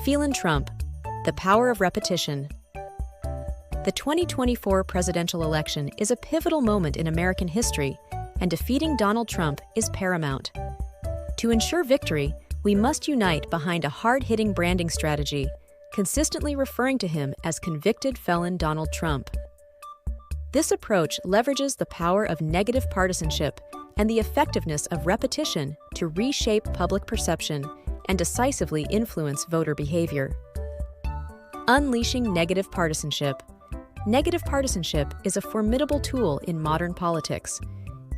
Felon Trump, the power of repetition. The 2024 presidential election is a pivotal moment in American history, and defeating Donald Trump is paramount. To ensure victory, we must unite behind a hard-hitting branding strategy, consistently referring to him as convicted felon Donald Trump. This approach leverages the power of negative partisanship and the effectiveness of repetition to reshape public perception and decisively influence voter behavior. Unleashing negative partisanship. Negative partisanship is a formidable tool in modern politics.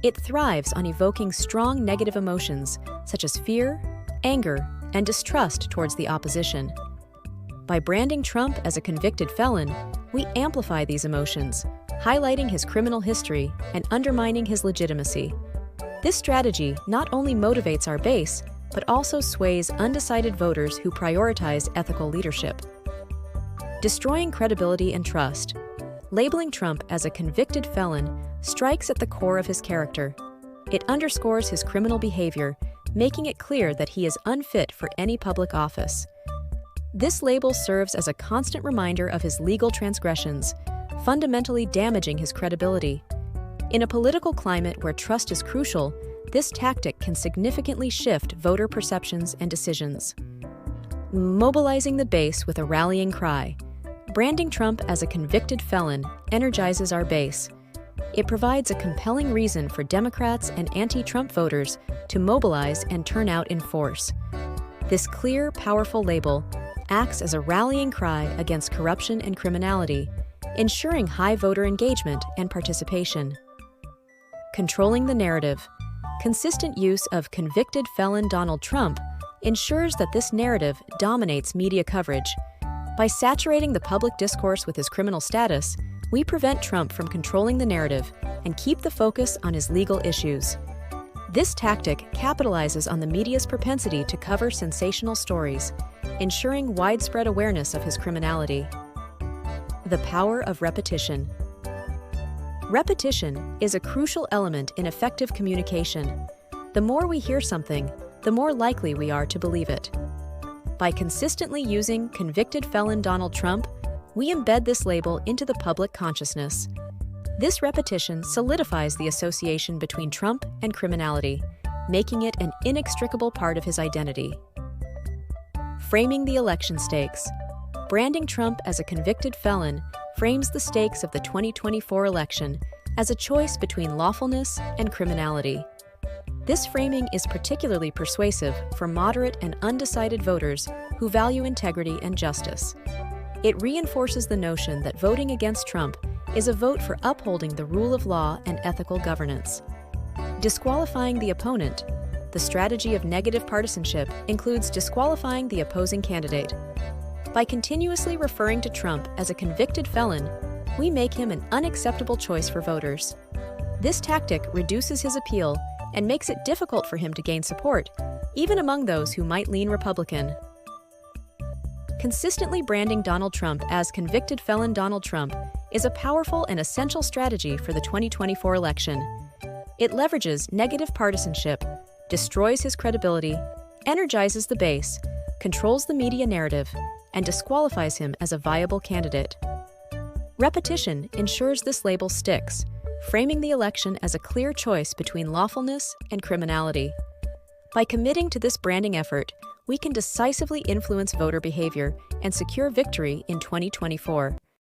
It thrives on evoking strong negative emotions such as fear, anger, and distrust towards the opposition. By branding Trump as a convicted felon, we amplify these emotions, highlighting his criminal history and undermining his legitimacy. This strategy not only motivates our base, but also sways undecided voters who prioritize ethical leadership. Destroying credibility and trust. Labeling Trump as a convicted felon strikes at the core of his character. It underscores his criminal behavior, making it clear that he is unfit for any public office. This label serves as a constant reminder of his legal transgressions, fundamentally damaging his credibility. In a political climate where trust is crucial, this tactic can significantly shift voter perceptions and decisions. Mobilizing the base with a rallying cry. Branding Trump as a convicted felon energizes our base. It provides a compelling reason for Democrats and anti-Trump voters to mobilize and turn out in force. This clear, powerful label acts as a rallying cry against corruption and criminality, ensuring high voter engagement and participation. Controlling the narrative. Consistent use of convicted felon Donald Trump ensures that this narrative dominates media coverage. By saturating the public discourse with his criminal status, we prevent Trump from controlling the narrative and keep the focus on his legal issues. This tactic capitalizes on the media's propensity to cover sensational stories, ensuring widespread awareness of his criminality. The power of repetition. Repetition is a crucial element in effective communication. The more we hear something, the more likely we are to believe it. By consistently using convicted felon Donald Trump, we embed this label into the public consciousness. This repetition solidifies the association between Trump and criminality, making it an inextricable part of his identity. Framing the election stakes. Branding Trump as a convicted felon frames the stakes of the 2024 election as a choice between lawfulness and criminality. This framing is particularly persuasive for moderate and undecided voters who value integrity and justice. It reinforces the notion that voting against Trump is a vote for upholding the rule of law and ethical governance. Disqualifying the opponent. The strategy of negative partisanship includes disqualifying the opposing candidate. By continuously referring to Trump as a convicted felon, we make him an unacceptable choice for voters. This tactic reduces his appeal and makes it difficult for him to gain support, even among those who might lean Republican. Consistently branding Donald Trump as convicted felon Donald Trump is a powerful and essential strategy for the 2024 election. It leverages negative partisanship, destroys his credibility, energizes the base, controls the media narrative, and disqualifies him as a viable candidate. Repetition ensures this label sticks, framing the election as a clear choice between lawfulness and criminality. By committing to this branding effort, we can decisively influence voter behavior and secure victory in 2024.